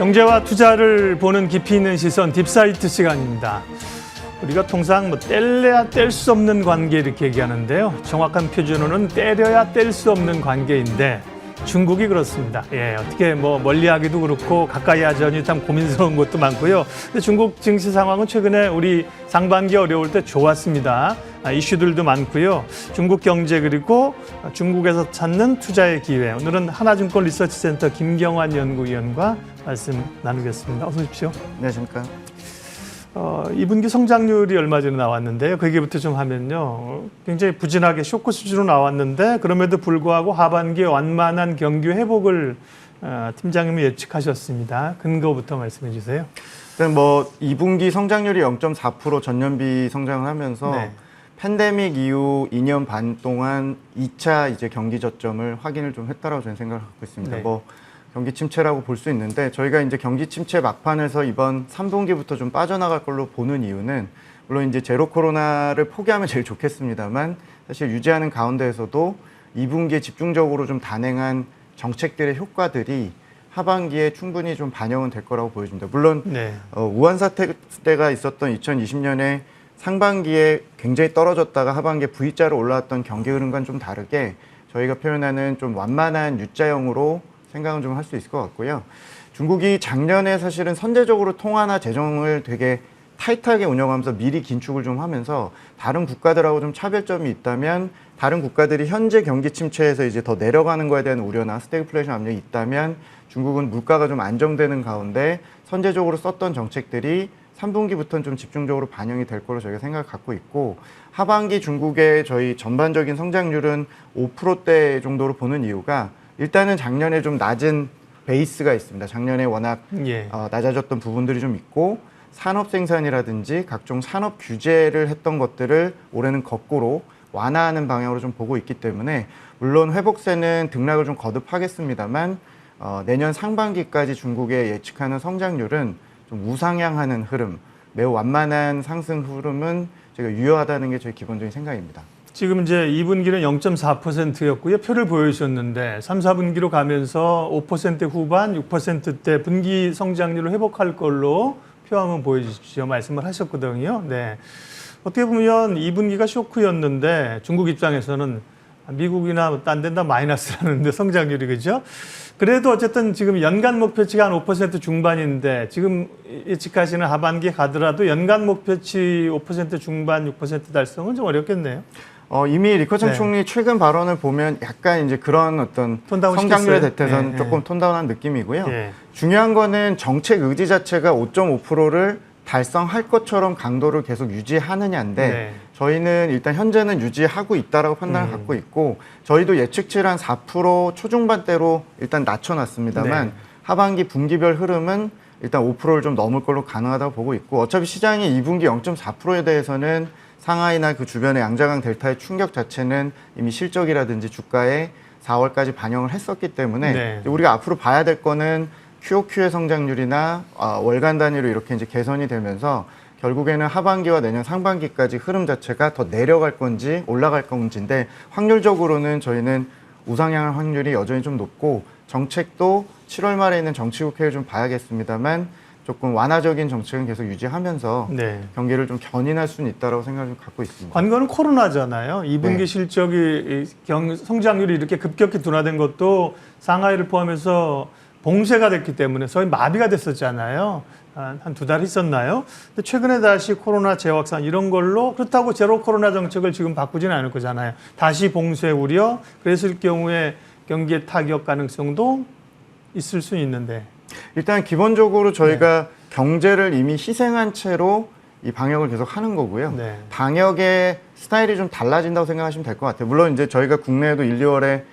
경제와 투자를 보는 깊이 있는 시선 딥사이트 시간입니다. 우리가 통상 뗄래야 뗄 수 없는 관계 이렇게 얘기하는데요. 정확한 표준어는 때려야 뗄 수 없는 관계인데 중국이 그렇습니다. 어떻게 멀리하기도 그렇고 가까이 하자니 참 고민스러운 것도 많고요. 근데 중국 증시 상황은 최근에 우리 상반기 어려울 때 좋았습니다. 이슈들도 많고요. 중국 경제 그리고 중국에서 찾는 투자의 기회. 오늘은 하나증권 리서치센터 김경환 연구위원과 말씀 나누겠습니다. 어서 오십시오. 안녕하십니까. 2분기 성장률이 얼마 전에 나왔는데요. 그 얘기부터 좀 하면요. 굉장히 부진하게 쇼크 수준으로 나왔는데 그럼에도 불구하고 하반기에 완만한 경기 회복을 팀장님이 예측하셨습니다. 근거부터 말씀해 주세요. 일단 2분기 성장률이 0.4% 전년비 성장을 하면서 네. 팬데믹 이후 2년 반 동안 2차 이제 경기 저점을 확인을 좀 했다라고 저는 생각을 갖고 있습니다. 네. 경기 침체라고 볼 수 있는데 저희가 이제 경기 침체 막판에서 이번 3분기부터 좀 빠져나갈 걸로 보는 이유는 물론 이제 제로 코로나를 포기하면 제일 좋겠습니다만 사실 유지하는 가운데에서도 2분기에 집중적으로 좀 단행한 정책들의 효과들이 하반기에 충분히 좀 반영은 될 거라고 보여집니다. 물론 네. 우한 사태 때가 있었던 2020년에 상반기에 굉장히 떨어졌다가 하반기에 V자로 올라왔던 경기 흐름과는 좀 다르게 저희가 표현하는 좀 완만한 U자형으로 생각은 좀 할 수 있을 것 같고요. 중국이 작년에 사실은 선제적으로 통화나 재정을 되게 타이트하게 운영하면서 미리 긴축을 좀 하면서 다른 국가들하고 좀 차별점이 있다면 다른 국가들이 현재 경기 침체에서 이제 더 내려가는 거에 대한 우려나 스태그플레이션 압력이 있다면 중국은 물가가 좀 안정되는 가운데 선제적으로 썼던 정책들이 3분기부터는 좀 집중적으로 반영이 될 거로 저희가 생각을 갖고 있고 하반기 중국의 저희 전반적인 성장률은 5%대 정도로 보는 이유가 일단은 작년에 좀 낮은 베이스가 있습니다. 작년에 워낙 낮아졌던 부분들이 좀 있고 산업 생산이라든지 각종 산업 규제를 했던 것들을 올해는 거꾸로 완화하는 방향으로 좀 보고 있기 때문에 물론 회복세는 등락을 좀 거듭하겠습니다만 내년 상반기까지 중국의 예측하는 성장률은 좀 우상향하는 흐름, 매우 완만한 상승 흐름은 제가 유효하다는 게 저희 기본적인 생각입니다. 지금 이제 2분기는 0.4%였고요. 표를 보여주셨는데 3, 4분기로 가면서 5% 후반, 6%대 분기 성장률을 회복할 걸로 표 한번 보여주십시오. 말씀을 하셨거든요. 네. 어떻게 보면 2분기가 쇼크였는데 중국 입장에서는 미국이나 딴 데다 마이너스라는데 성장률이 그죠? 그래도 어쨌든 지금 연간 목표치가 한 5% 중반인데 지금 예측하시는 하반기에 가더라도 연간 목표치 5% 중반, 6% 달성은 좀 어렵겠네요. 이미 리커창 총리 최근 발언을 보면 약간 이제 그런 어떤 성장률에 대해서는 조금 톤다운한 느낌이고요. 중요한 거는 정책 의지 자체가 5.5%를 달성할 것처럼 강도를 계속 유지하느냐인데 저희는 일단 현재는 유지하고 있다라고 판단을 갖고 있고 저희도 예측치를 한 4% 초중반대로 일단 낮춰놨습니다만 하반기 분기별 흐름은 일단 5%를 좀 넘을 걸로 가능하다고 보고 있고 어차피 시장이 2분기 0.4%에 대해서는 상하이나 그 주변의 양자강 델타의 충격 자체는 이미 실적이라든지 주가에 4월까지 반영을 했었기 때문에 우리가 앞으로 봐야 될 거는 QOQ의 성장률이나 월간 단위로 이렇게 이제 개선이 되면서 결국에는 하반기와 내년 상반기까지 흐름 자체가 더 내려갈 건지 올라갈 건지인데 확률적으로는 저희는 우상향할 확률이 여전히 좀 높고 정책도 7월 말에 있는 정치국회를 좀 봐야겠습니다만 조금 완화적인 정책은 계속 유지하면서 경기를 좀 견인할 수는 있다고 생각을 좀 갖고 있습니다. 관건은 코로나잖아요. 2분기 실적이 성장률이 이렇게 급격히 둔화된 것도 상하이를 포함해서 봉쇄가 됐기 때문에 소위 마비가 됐었잖아요. 한 2달 있었나요? 근데 최근에 다시 코로나 재확산 이런 걸로 그렇다고 제로 코로나 정책을 지금 바꾸지는 않을 거잖아요. 다시 봉쇄 우려, 그랬을 경우에 경기의 타격 가능성도 있을 수 있는데. 일단 기본적으로 저희가 경제를 이미 희생한 채로 이 방역을 계속 하는 거고요. 방역의 스타일이 좀 달라진다고 생각하시면 될 것 같아요. 물론 이제 저희가 국내에도 1, 2월에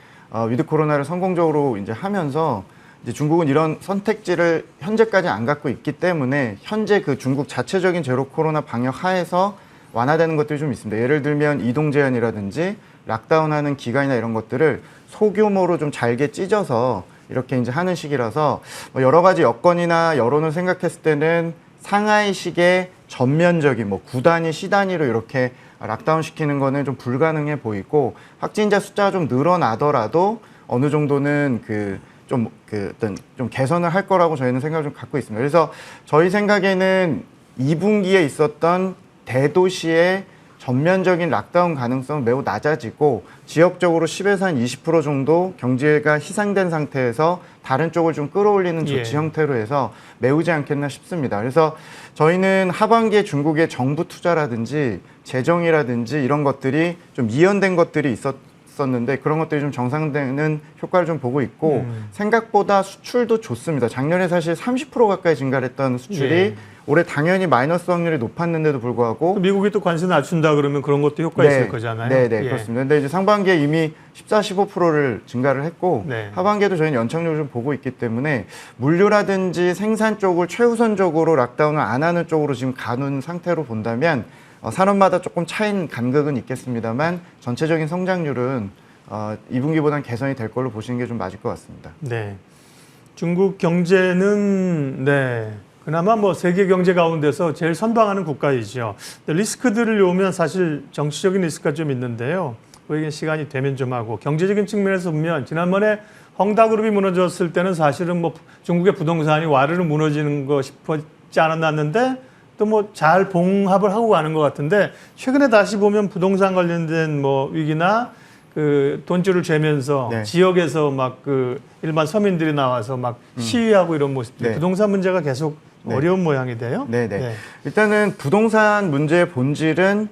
위드 코로나를 성공적으로 이제 하면서 이제 중국은 이런 선택지를 현재까지 안 갖고 있기 때문에 현재 그 중국 자체적인 제로 코로나 방역 하에서 완화되는 것들이 좀 있습니다. 예를 들면 이동 제한이라든지 락다운하는 기간이나 이런 것들을 소규모로 좀 잘게 찢어서 이렇게 이제 하는 시기라서 여러 가지 여건이나 여론을 생각했을 때는 상하이식의 전면적인 구 단위, 시 단위로 이렇게 락다운 시키는 거는 좀 불가능해 보이고 확진자 숫자가 좀 늘어나더라도 어느 정도는 그 어떤 좀 개선을 할 거라고 저희는 생각을 좀 갖고 있습니다. 그래서 저희 생각에는 2분기에 있었던 대도시의 전면적인 락다운 가능성은 매우 낮아지고 지역적으로 10에서 한 20% 정도 경제가 희상된 상태에서 다른 쪽을 좀 끌어올리는 조치 형태로 해서 메우지 않겠나 싶습니다. 그래서 저희는 하반기에 중국의 정부 투자라든지 재정이라든지 이런 것들이 좀 이연된 것들이 있었는데 그런 것들이 좀 정상되는 효과를 좀 보고 있고 생각보다 수출도 좋습니다. 작년에 사실 30% 가까이 증가를 했던 수출이 올해 당연히 마이너스 확률이 높았는데도 불구하고 미국이 또 관세 낮춘다 그러면 그런 것도 효과 있을 거잖아요. 네, 그렇습니다. 근데 이제 상반기에 이미 14, 15%를 증가를 했고 하반기에도 저희는 연착륙을 좀 보고 있기 때문에 물류라든지 생산 쪽을 최우선적으로 락다운을 안 하는 쪽으로 지금 가는 상태로 본다면 산업마다 조금 차이는 간극은 있겠습니다만 전체적인 성장률은 2분기보다는 개선이 될 걸로 보시는 게 좀 맞을 것 같습니다. 네, 중국 경제는 그나마 뭐 세계 경제 가운데서 제일 선방하는 국가이죠. 리스크들을 놓으면 사실 정치적인 리스크가 좀 있는데요. 그 얘기 시간이 되면 좀 하고 경제적인 측면에서 보면 지난번에 헝다그룹이 무너졌을 때는 사실은 뭐 중국의 부동산이 와르르 무너지는 거 싶지 않았는데 또 뭐 잘 봉합을 하고 가는 것 같은데 최근에 다시 보면 부동산 관련된 뭐 위기나 그 돈줄을 죄면서 지역에서 막 그 일반 서민들이 나와서 막 시위하고 이런 모습들 부동산 문제가 계속 어려운 모양이 돼요. 일단은 부동산 문제의 본질은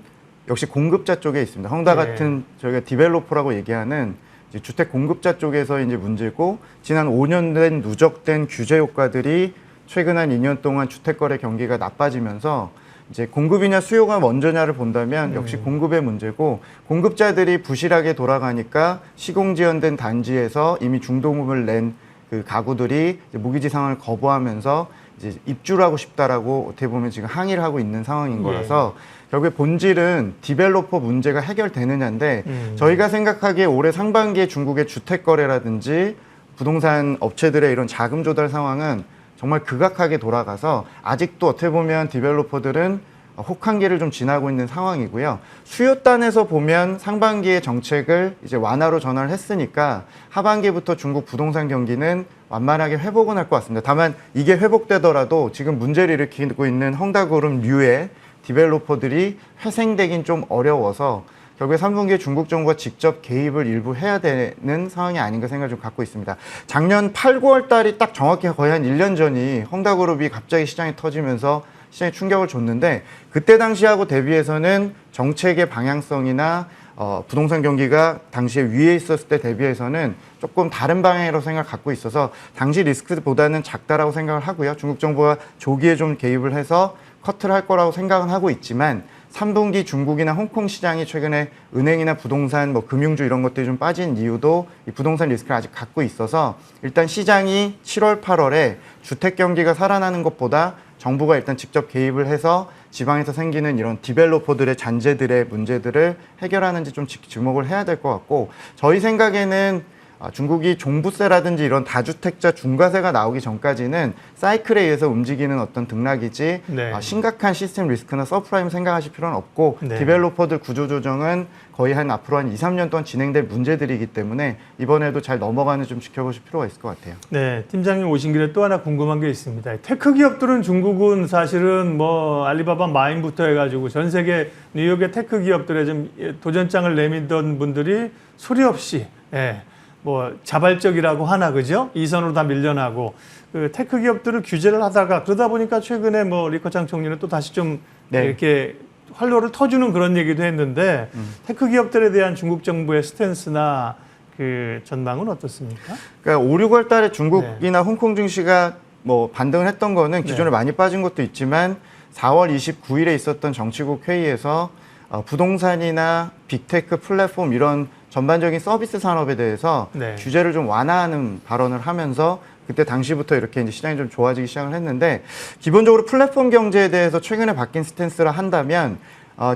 역시 공급자 쪽에 있습니다. 헝다 같은 저희가 디벨로퍼라고 얘기하는 이제 주택 공급자 쪽에서 이제 문제고 지난 5년 된 누적된 규제 효과들이 최근 한 2년 동안 주택 거래 경기가 나빠지면서 이제 공급이냐 수요가 먼저냐를 본다면 역시 공급의 문제고 공급자들이 부실하게 돌아가니까 시공지연된 단지에서 이미 중도금을 낸 그 가구들이 이제 무기지 상황을 거부하면서 이제 입주를 하고 싶다라고 어떻게 보면 지금 항의를 하고 있는 상황인 거라서 결국에 본질은 디벨로퍼 문제가 해결되느냐인데 저희가 생각하기에 올해 상반기에 중국의 주택 거래라든지 부동산 업체들의 이런 자금 조달 상황은 정말 극악하게 돌아가서 아직도 어떻게 보면 디벨로퍼들은 혹한기를 좀 지나고 있는 상황이고요. 수요단에서 보면 상반기의 정책을 이제 완화로 전환을 했으니까 하반기부터 중국 부동산 경기는 완만하게 회복은 할 것 같습니다. 다만 이게 회복되더라도 지금 문제를 일으키고 있는 헝다그룹류의 디벨로퍼들이 회생되긴 좀 어려워서 결국에 3분기에 중국 정부가 직접 개입을 일부 해야 되는 상황이 아닌가 생각을 좀 갖고 있습니다. 작년 8, 9월 달이 딱 정확히 거의 한 1년 전이 헝다그룹이 갑자기 시장에 터지면서 시장에 충격을 줬는데 그때 당시하고 대비해서는 정책의 방향성이나 부동산 경기가 당시에 위에 있었을 때 대비해서는 조금 다른 방향으로 생각을 갖고 있어서 당시 리스크보다는 작다라고 생각을 하고요. 중국 정부가 조기에 좀 개입을 해서 커트를 할 거라고 생각은 하고 있지만 3분기 중국이나 홍콩 시장이 최근에 은행이나 부동산, 뭐 금융주 이런 것들이 좀 빠진 이유도 이 부동산 리스크를 아직 갖고 있어서 일단 시장이 7월, 8월에 주택 경기가 살아나는 것보다 정부가 일단 직접 개입을 해서 지방에서 생기는 이런 디벨로퍼들의 잔재들의 문제들을 해결하는지 좀 주목을 해야 될 것 같고 저희 생각에는 중국이 종부세라든지 이런 다주택자 중과세가 나오기 전까지는 사이클에 의해서 움직이는 어떤 등락이지 심각한 시스템 리스크나 서프라임 생각하실 필요는 없고 디벨로퍼들 구조조정은 거의 앞으로 한 2, 3년 동안 진행될 문제들이기 때문에 이번에도 잘 넘어가는 좀 지켜보실 필요가 있을 것 같아요. 네, 팀장님 오신 길에 또 하나 궁금한 게 있습니다. 테크 기업들은 중국은 사실은 뭐 알리바바 마인부터 해가지고 전 세계 뉴욕의 테크 기업들에 좀 도전장을 내밀던 분들이 소리 없이 뭐 자발적이라고 하나 그죠? 이선으로 다 밀려나고 그 테크 기업들을 규제를 하다가 그러다 보니까 최근에 뭐 리커창 총리는 또 다시 좀 이렇게 활로를 터주는 그런 얘기도 했는데 테크 기업들에 대한 중국 정부의 스탠스나 그 전망은 어떻습니까? 그러니까 5, 6월 달에 중국이나 홍콩 증시가 뭐 반등을 했던 거는 기존에 많이 빠진 것도 있지만 4월 29일에 있었던 정치국 회의에서 부동산이나 빅테크 플랫폼 이런 전반적인 서비스 산업에 대해서 규제를 좀 완화하는 발언을 하면서 그때 당시부터 이렇게 이제 시장이 좀 좋아지기 시작을 했는데 기본적으로 플랫폼 경제에 대해서 최근에 바뀐 스탠스를 한다면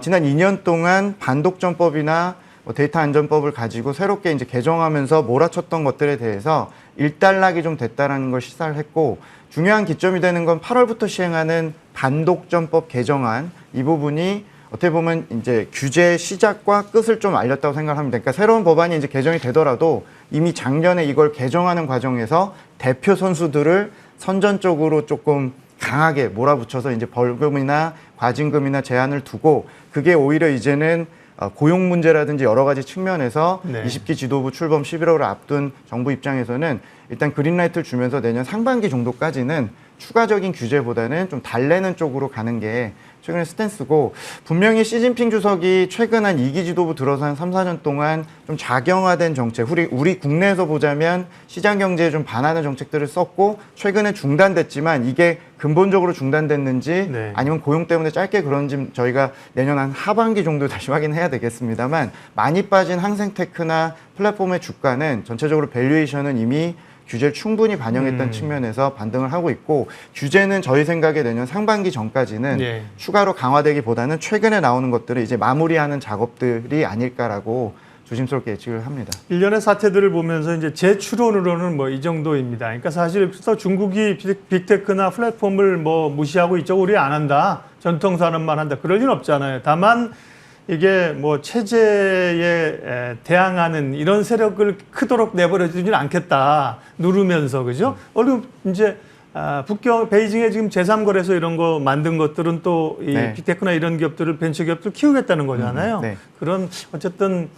지난 2년 동안 반독점법이나 데이터 안전법을 가지고 새롭게 이제 개정하면서 몰아쳤던 것들에 대해서 일단락이 좀 됐다라는 걸 시사를 했고 중요한 기점이 되는 건 8월부터 시행하는 반독점법 개정안 이 부분이 어떻게 보면 이제 규제 시작과 끝을 좀 알렸다고 생각합니다. 그러니까 새로운 법안이 이제 개정이 되더라도 이미 작년에 이걸 개정하는 과정에서 대표 선수들을 선전적으로 조금 강하게 몰아붙여서 이제 벌금이나 과징금이나 제한을 두고 그게 오히려 이제는 고용 문제라든지 여러 가지 측면에서 네. 20기 지도부 출범 11월을 앞둔 정부 입장에서는 일단 그린라이트를 주면서 내년 상반기 정도까지는 추가적인 규제보다는 좀 달래는 쪽으로 가는 게 최근의 스탠스고, 분명히 시진핑 주석이 최근 한 2기 지도부 들어서 한 3, 4년 동안 좀 작용화된 정책, 우리 국내에서 보자면 시장 경제에 좀 반하는 정책들을 썼고 최근에 중단됐지만 이게 근본적으로 중단됐는지 네. 아니면 고용 때문에 짧게 그런지 저희가 내년 한 하반기 정도 다시 확인해야 되겠습니다만, 많이 빠진 항생테크나 플랫폼의 주가는 전체적으로 밸류에이션은 이미 규제를 충분히 반영했던 측면에서 반등을 하고 있고, 규제는 저희 생각에 내년 상반기 전까지는 예. 추가로 강화되기보다는 최근에 나오는 것들을 이제 마무리하는 작업들이 아닐까라고 조심스럽게 예측을 합니다. 일련의 사태들을 보면서 이제 제 추론으로는 뭐 이 정도입니다. 그러니까 사실 그래서 중국이 빅테크나 플랫폼을 뭐 무시하고 이쪽으로 우리 안 한다, 전통 산업만 한다, 그럴 리는 없잖아요. 다만 이게 뭐 체제에 대항하는 이런 세력을 크도록 내버려두지는 않겠다, 누르면서, 그죠? 얼른 이제 북경 베이징에 지금 제3거래소 이런 거 만든 것들은 또 이 네. 빅테크나 이런 기업들을 벤처 기업들 키우겠다는 거잖아요. 네. 그런 어쨌든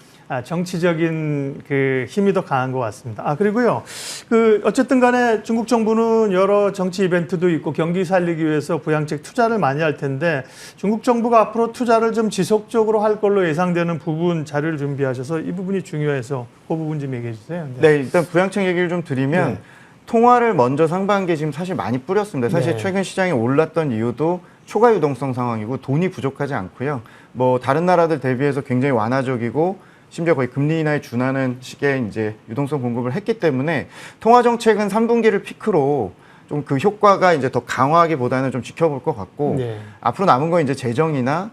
정치적인 그 힘이 더 강한 것 같습니다. 그리고요, 그 어쨌든 간에 중국 정부는 여러 정치 이벤트도 있고 경기 살리기 위해서 부양책 투자를 많이 할 텐데, 중국 정부가 앞으로 투자를 좀 지속적으로 할 걸로 예상되는 부분 자료를 준비하셔서 이 부분이 중요해서 그 부분 좀 얘기해 주세요. 네, 일단 부양책 얘기를 좀 드리면, 네. 통화를 먼저 상반기에 지금 사실 많이 뿌렸습니다. 사실 네. 최근 시장이 올랐던 이유도 초과 유동성 상황이고 돈이 부족하지 않고요. 뭐 다른 나라들 대비해서 굉장히 완화적이고 심지어 거의 금리 인하에 준하는 식의 이제 유동성 공급을 했기 때문에, 통화 정책은 3분기를 피크로 좀 그 효과가 이제 더 강화하기보다는 좀 지켜볼 것 같고, 네. 앞으로 남은 건 이제 재정이나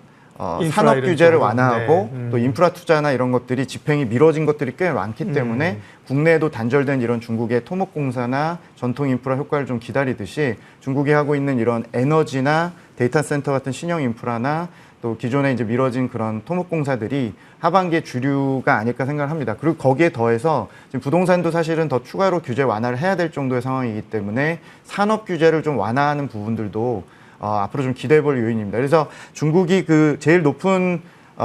인프라 산업 이런 규제를 쪽으로. 완화하고 네. 또 인프라 투자나 이런 것들이 집행이 미뤄진 것들이 꽤 많기 때문에 국내에도 단절된 이런 중국의 토목공사나 전통 인프라 효과를 좀 기다리듯이 중국이 하고 있는 이런 에너지나 데이터 센터 같은 신형 인프라나 또 기존에 이제 미뤄진 그런 토목공사들이 하반기에 주류가 아닐까 생각을 합니다. 그리고 거기에 더해서 지금 부동산도 사실은 더 추가로 규제 완화를 해야 될 정도의 상황이기 때문에 산업 규제를 좀 완화하는 부분들도 앞으로 좀 기대해 볼 요인입니다. 그래서 중국이 그 제일 높은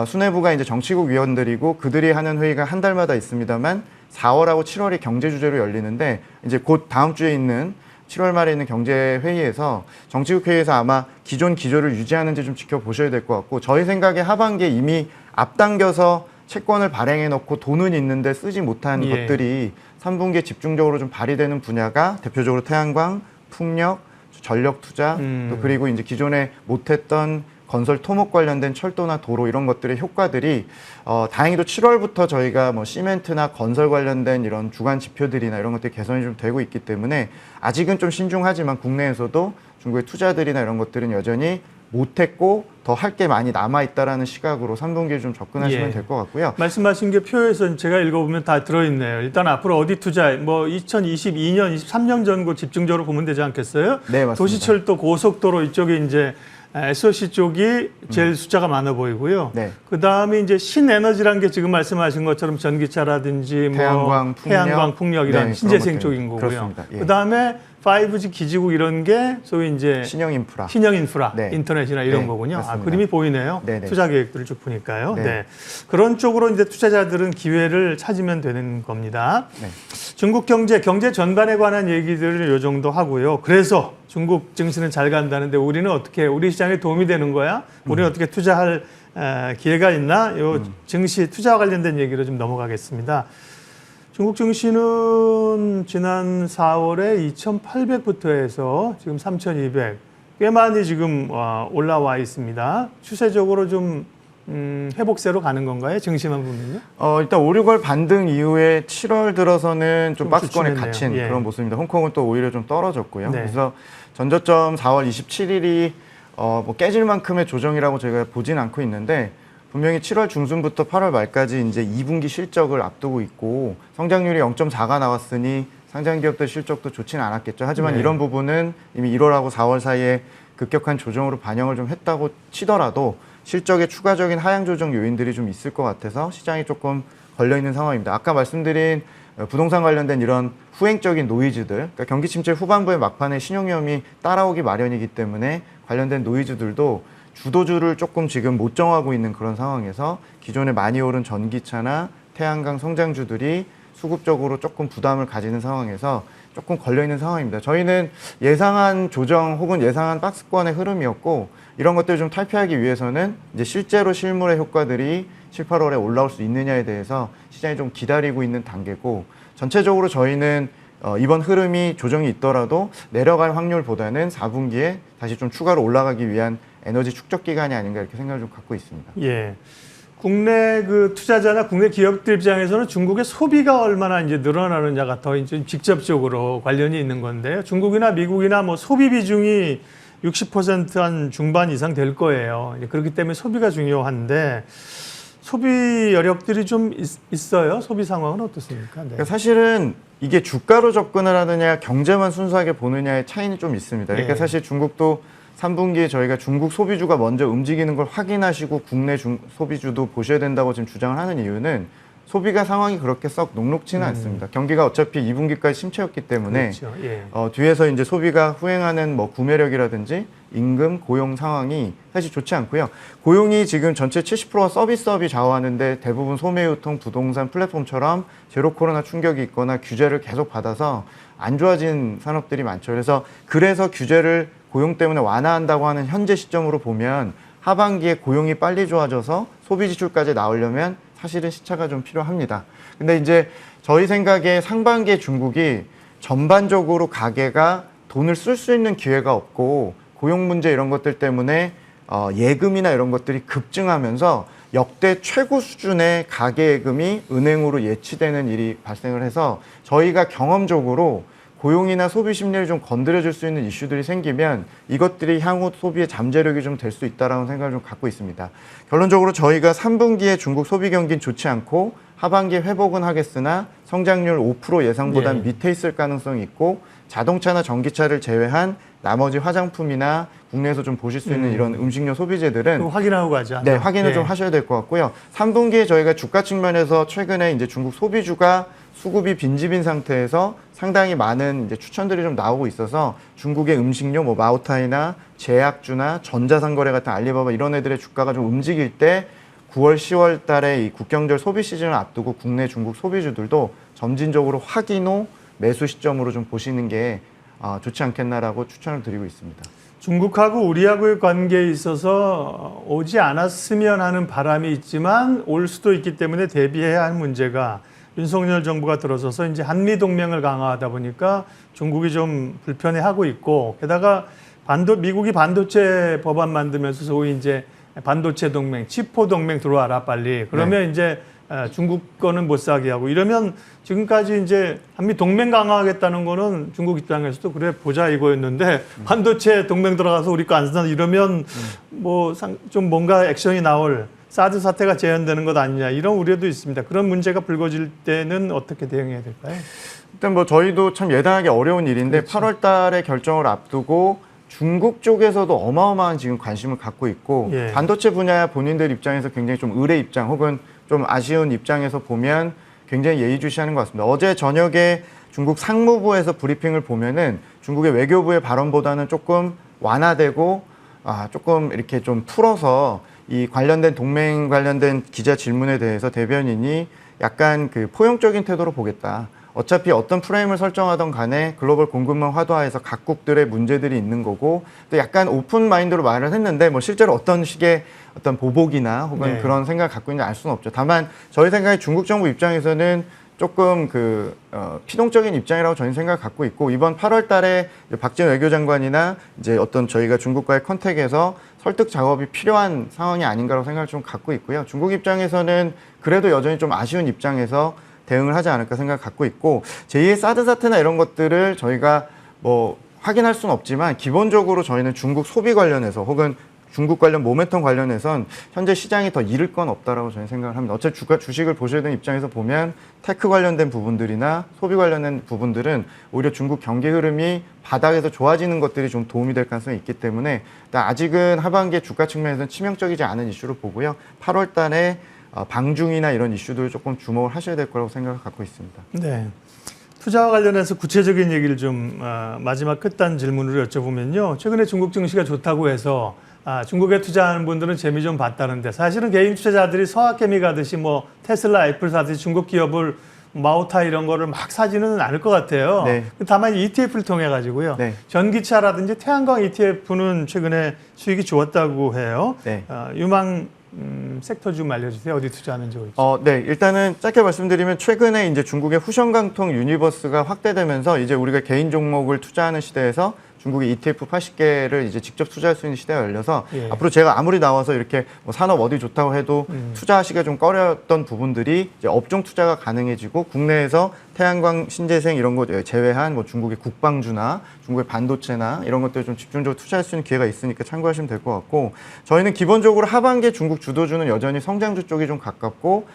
수뇌부가 이제 정치국 위원들이고 그들이 하는 회의가 한 달마다 있습니다만 4월하고 7월이 경제 주제로 열리는데, 이제 곧 다음 주에 있는 7월 말에 있는 경제회의에서 정치국 회의에서 아마 기존 기조를 유지하는지 좀 지켜보셔야 될 것 같고, 저희 생각에 하반기에 이미 앞당겨서 채권을 발행해 놓고 돈은 있는데 쓰지 못한 것들이 3분기에 집중적으로 좀 발휘되는 분야가 대표적으로 태양광, 풍력, 전력 투자, 또 그리고 이제 기존에 못했던 건설 토목 관련된 철도나 도로 이런 것들의 효과들이 다행히도 7월부터 저희가 뭐 시멘트나 건설 관련된 이런 주간 지표들이나 이런 것들이 개선이 좀 되고 있기 때문에 아직은 좀 신중하지만 국내에서도 중국의 투자들이나 이런 것들은 여전히 못했고 더 할 게 많이 남아있다라는 시각으로 3분기에 좀 접근하시면 될 것 같고요. 말씀하신 게 표에서 제가 읽어보면 다 들어있네요. 일단 앞으로 어디 투자, 뭐 2022년, 23년 전고 집중적으로 보면 되지 않겠어요? 네, 맞습니다. 도시철도, 고속도로 이쪽에 이제 SOC 쪽이 제일 숫자가 많아 보이고요. 네. 그 다음에 이제 신에너지라는 게 지금 말씀하신 것처럼 전기차라든지 뭐 태양광, 풍력 이런 네, 신재생 그런 쪽인 거고요. 그렇습니다. 예. 그 다음에 5G 기지국 이런 게 소위 이제 신형 인프라. 신형 인프라, 네. 인터넷이나 이런 네, 거군요. 맞습니다. 그림이 보이네요. 네네. 투자 계획들을 쭉 보니까요. 네. 네. 그런 쪽으로 이제 투자자들은 기회를 찾으면 되는 겁니다. 네. 중국 경제 전반에 관한 얘기들을 요 정도 하고요. 그래서 중국 증시는 잘 간다는데 우리는 어떻게, 우리 시장에 도움이 되는 거야? 우리는 어떻게 투자할 기회가 있나? 요 증시 투자와 관련된 얘기로 좀 넘어가겠습니다. 중국 증시는 지난 4월에 2,800부터 해서 지금 3,200, 꽤 많이 지금 올라와 있습니다. 추세적으로 좀 회복세로 가는 건가요? 증시만 보면요? 일단 5, 6월 반등 이후에 7월 들어서는 좀 박스권에 주춤했네요. 갇힌 예. 그런 모습입니다. 홍콩은 또 오히려 좀 떨어졌고요. 네. 그래서 전저점 4월 27일이 뭐 깨질 만큼의 조정이라고 제가 보진 않고 있는데, 분명히 7월 중순부터 8월 말까지 이제 2분기 실적을 앞두고 있고 성장률이 0.4가 나왔으니 상장 기업들 실적도 좋지는 않았겠죠. 하지만 네. 이런 부분은 이미 1월하고 4월 사이에 급격한 조정으로 반영을 좀 했다고 치더라도 실적에 추가적인 하향 조정 요인들이 좀 있을 것 같아서 시장이 조금 걸려 있는 상황입니다. 아까 말씀드린 부동산 관련된 이런 후행적인 노이즈들, 그러니까 경기 침체 후반부의 막판에 신용위험이 따라오기 마련이기 때문에 관련된 노이즈들도 주도주를 조금 지금 못 정하고 있는 그런 상황에서 기존에 많이 오른 전기차나 태양광 성장주들이 수급적으로 조금 부담을 가지는 상황에서 조금 걸려있는 상황입니다. 저희는 예상한 조정 혹은 예상한 박스권의 흐름이었고 이런 것들을 좀 탈피하기 위해서는 이제 실제로 실물의 효과들이 7, 8월에 올라올 수 있느냐에 대해서 시장이 좀 기다리고 있는 단계고 전체적으로 저희는 이번 흐름이 조정이 있더라도 내려갈 확률보다는 4분기에 다시 좀 추가로 올라가기 위한 에너지 축적 기간이 아닌가 이렇게 생각을 좀 갖고 있습니다. 예. 국내 그 투자자나 국내 기업들 입장에서는 중국의 소비가 얼마나 이제 늘어나느냐가 더 이제 직접적으로 관련이 있는 건데요. 중국이나 미국이나 뭐 소비 비중이 60%한 중반 이상 될 거예요. 그렇기 때문에 소비가 중요한데 소비 여력들이 좀 있어요. 소비 상황은 어떻습니까? 네. 그러니까 사실은 이게 주가로 접근을 하느냐 경제만 순수하게 보느냐의 차이는 좀 있습니다. 그러니까 네. 사실 중국도 3분기에 저희가 중국 소비주가 먼저 움직이는 걸 확인하시고 국내 소비주도 보셔야 된다고 지금 주장을 하는 이유는 소비가 상황이 그렇게 썩 녹록지는 않습니다. 경기가 어차피 2분기까지 침체였기 때문에 그렇죠. 예. 뒤에서 이제 소비가 후행하는 뭐 구매력이라든지 임금, 고용 상황이 사실 좋지 않고요. 고용이 지금 전체 70%가 서비스업이 좌우하는데 대부분 소매유통, 부동산, 플랫폼처럼 제로 코로나 충격이 있거나 규제를 계속 받아서 안 좋아진 산업들이 많죠. 그래서 규제를 고용 때문에 완화한다고 하는 현재 시점으로 보면 하반기에 고용이 빨리 좋아져서 소비 지출까지 나오려면 사실은 시차가 좀 필요합니다. 근데 이제 저희 생각에 상반기에 중국이 전반적으로 가계가 돈을 쓸 수 있는 기회가 없고 고용 문제 이런 것들 때문에 예금이나 이런 것들이 급증하면서 역대 최고 수준의 가계 예금이 은행으로 예치되는 일이 발생을 해서 저희가 경험적으로 고용이나 소비 심리를 좀 건드려줄 수 있는 이슈들이 생기면 이것들이 향후 소비의 잠재력이 좀 될 수 있다라는 생각을 좀 갖고 있습니다. 결론적으로 저희가 3분기에 중국 소비 경기는 좋지 않고 하반기에 회복은 하겠으나 성장률 5% 예상보다는 밑에 있을 가능성이 있고 자동차나 전기차를 제외한 나머지 화장품이나 국내에서 좀 보실 수 있는 이런 음식료 소비재들은 확인하고 가자. 네, 확인을 좀 하셔야 될 것 같고요. 3분기에 저희가 주가 측면에서 최근에 이제 중국 소비주가 수급이 빈집인 상태에서 상당히 많은 이제 추천들이 좀 나오고 있어서 중국의 음식료, 뭐 마오타이나 제약주나 전자상거래 같은 알리바바 이런 애들의 주가가 좀 움직일 때 9월, 10월 달에 이 국경절 소비 시즌을 앞두고 국내 중국 소비주들도 점진적으로 확인 후 매수 시점으로 좀 보시는 게 좋지 않겠나라고 추천을 드리고 있습니다. 중국하고 우리하고의 관계에 있어서 오지 않았으면 하는 바람이 있지만 올 수도 있기 때문에 대비해야 할 문제가 윤석열 정부가 들어서서 이제 한미 동맹을 강화하다 보니까 중국이 좀 불편해하고 있고 게다가 미국이 반도체 법안 만들면서 소위 이제 반도체 동맹, 치포 동맹 들어와라 빨리. 그러면 이제 중국 거는 못 사게 하고 이러면 지금까지 이제 한미 동맹 강화하겠다는 거는 중국 입장에서도 그래 보자 이거였는데 반도체 동맹 들어가서 우리 거 안 산다 이러면 뭐 좀 뭔가 액션이 나올 사드 사태가 재현되는 것 아니냐 이런 우려도 있습니다. 그런 문제가 불거질 때는 어떻게 대응해야 될까요? 일단 뭐 저희도 참 예단하기 어려운 일인데 그렇죠. 8월 달에 결정을 앞두고 중국 쪽에서도 어마어마한 지금 관심을 갖고 있고 예. 반도체 분야 본인들 입장에서 굉장히 좀 의뢰 입장 혹은 좀 아쉬운 입장에서 보면 굉장히 예의주시하는 것 같습니다. 어제 저녁에 중국 상무부에서 브리핑을 보면은 중국의 외교부의 발언보다는 조금 완화되고 조금 이렇게 좀 풀어서 이 관련된 동맹 관련된 기자 질문에 대해서 대변인이 약간 그 포용적인 태도로 보겠다. 어차피 어떤 프레임을 설정하던 간에 글로벌 공급망 화두화에서 각국들의 문제들이 있는 거고 또 약간 오픈 마인드로 말을 했는데 뭐 실제로 어떤 식의 어떤 보복이나 혹은 그런 생각을 갖고 있는지 알 수는 없죠. 다만 저희 생각에 중국 정부 입장에서는 조금 피동적인 입장이라고 저희는 생각을 갖고 있고 이번 8월 달에 박지원 외교장관이나 이제 어떤 저희가 중국과의 컨택에서 설득 작업이 필요한 상황이 아닌가라고 생각을 좀 갖고 있고요. 중국 입장에서는 그래도 여전히 좀 아쉬운 입장에서 대응을 하지 않을까 생각을 갖고 있고 제2의 사드 사태나 이런 것들을 저희가 뭐 확인할 수는 없지만 기본적으로 저희는 중국 소비 관련해서 혹은 중국 관련 모멘텀 관련해선 현재 시장이 더 잃을 건 없다라고 저는 생각을 합니다. 어차피 주식을 보셔야 되는 입장에서 보면 테크 관련된 부분들이나 소비 관련된 부분들은 오히려 중국 경기 흐름이 바닥에서 좋아지는 것들이 좀 도움이 될 가능성이 있기 때문에 아직은 하반기에 주가 측면에서는 치명적이지 않은 이슈로 보고요. 8월 달에 방중이나 이런 이슈들을 조금 주목을 하셔야 될 거라고 생각을 갖고 있습니다. 네. 투자와 관련해서 구체적인 얘기를 좀 마지막 끝단 질문으로 여쭤보면요. 최근에 중국 증시가 좋다고 해서 중국에 투자하는 분들은 재미 좀 봤다는데 사실은 개인 투자자들이 서학개미 가듯이 뭐 테슬라, 애플 사듯이 중국 기업을 마오타 이런 거를 막 사지는 않을 것 같아요. 네. 다만 ETF를 통해 가지고요. 네. 전기차라든지 태양광 ETF는 최근에 수익이 좋았다고 해요. 네. 유망 섹터 좀 알려주세요. 어디 투자하는지. 네. 일단은 짧게 말씀드리면 최근에 이제 중국의 후션강통 유니버스가 확대되면서 이제 우리가 개인 종목을 투자하는 시대에서 중국의 ETF 80개를 이제 직접 투자할 수 있는 시대가 열려서 예. 앞으로 제가 아무리 나와서 이렇게 뭐 산업 어디 좋다고 해도 투자하시기가 좀 꺼렸던 부분들이 이제 업종 투자가 가능해지고 국내에서 태양광, 신재생 이런 거 제외한 뭐 중국의 국방주나 중국의 반도체나 이런 것들 좀 집중적으로 투자할 수 있는 기회가 있으니까 참고하시면 될 것 같고 저희는 기본적으로 하반기에 중국 주도주는 여전히 성장주 쪽이 좀 가깝고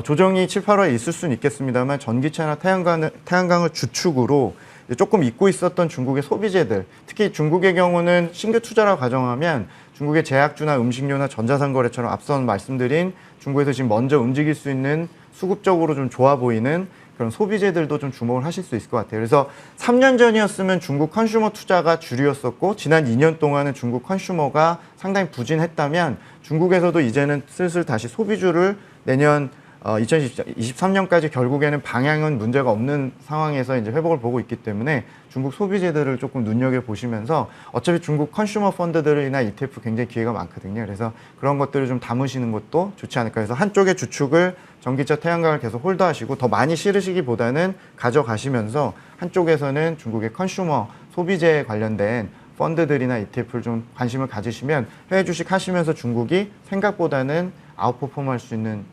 조정이 7, 8월에 있을 수는 있겠습니다만 전기차나 태양광을 주축으로 조금 잊고 있었던 중국의 소비재들, 특히 중국의 경우는 신규 투자라고 가정하면 중국의 제약주나 음식료나 전자상거래처럼 앞선 말씀드린 중국에서 지금 먼저 움직일 수 있는 수급적으로 좀 좋아 보이는 그런 소비재들도 좀 주목을 하실 수 있을 것 같아요. 그래서 3년 전이었으면 중국 컨슈머 투자가 주류였었고 지난 2년 동안은 중국 컨슈머가 상당히 부진했다면 중국에서도 이제는 슬슬 다시 소비주를 내년 2023년까지 결국에는 방향은 문제가 없는 상황에서 이제 회복을 보고 있기 때문에 중국 소비재들을 조금 눈여겨보시면서 어차피 중국 컨슈머 펀드들이나 ETF 굉장히 기회가 많거든요. 그래서 그런 것들을 좀 담으시는 것도 좋지 않을까 해서 한쪽의 주축을 전기차, 태양광을 계속 홀더하시고 더 많이 실으시기보다는 가져가시면서 한쪽에서는 중국의 컨슈머, 소비재에 관련된 펀드들이나 ETF를 좀 관심을 가지시면 해외 주식 하시면서 중국이 생각보다는 아웃퍼폼할 수 있는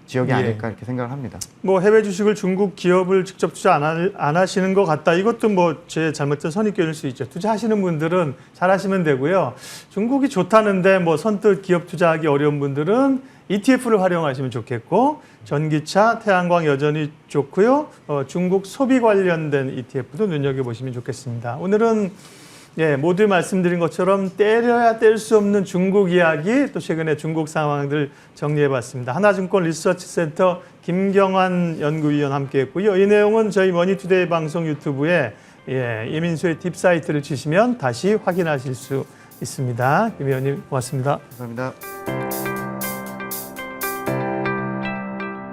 지역이 아닐까 이렇게 생각을 합니다. 뭐 해외 주식을 중국 기업을 직접 투자 안 하시는 것 같다. 이것도 뭐 제 잘못된 선입견일 수 있죠. 투자하시는 분들은 잘 하시면 되고요. 중국이 좋다는데 뭐 선뜻 기업 투자하기 어려운 분들은 ETF를 활용하시면 좋겠고 전기차, 태양광 여전히 좋고요. 중국 소비 관련된 ETF도 눈여겨보시면 좋겠습니다. 오늘은 모두 말씀드린 것처럼 때려야 뗄 수 없는 중국 이야기, 또 최근에 중국 상황들 정리해봤습니다. 하나증권 리서치센터 김경환 연구위원 함께했고요. 이 내용은 저희 머니투데이 방송 유튜브에 이민수의 딥사이트를 치시면 다시 확인하실 수 있습니다. 김 위원님 고맙습니다. 감사합니다.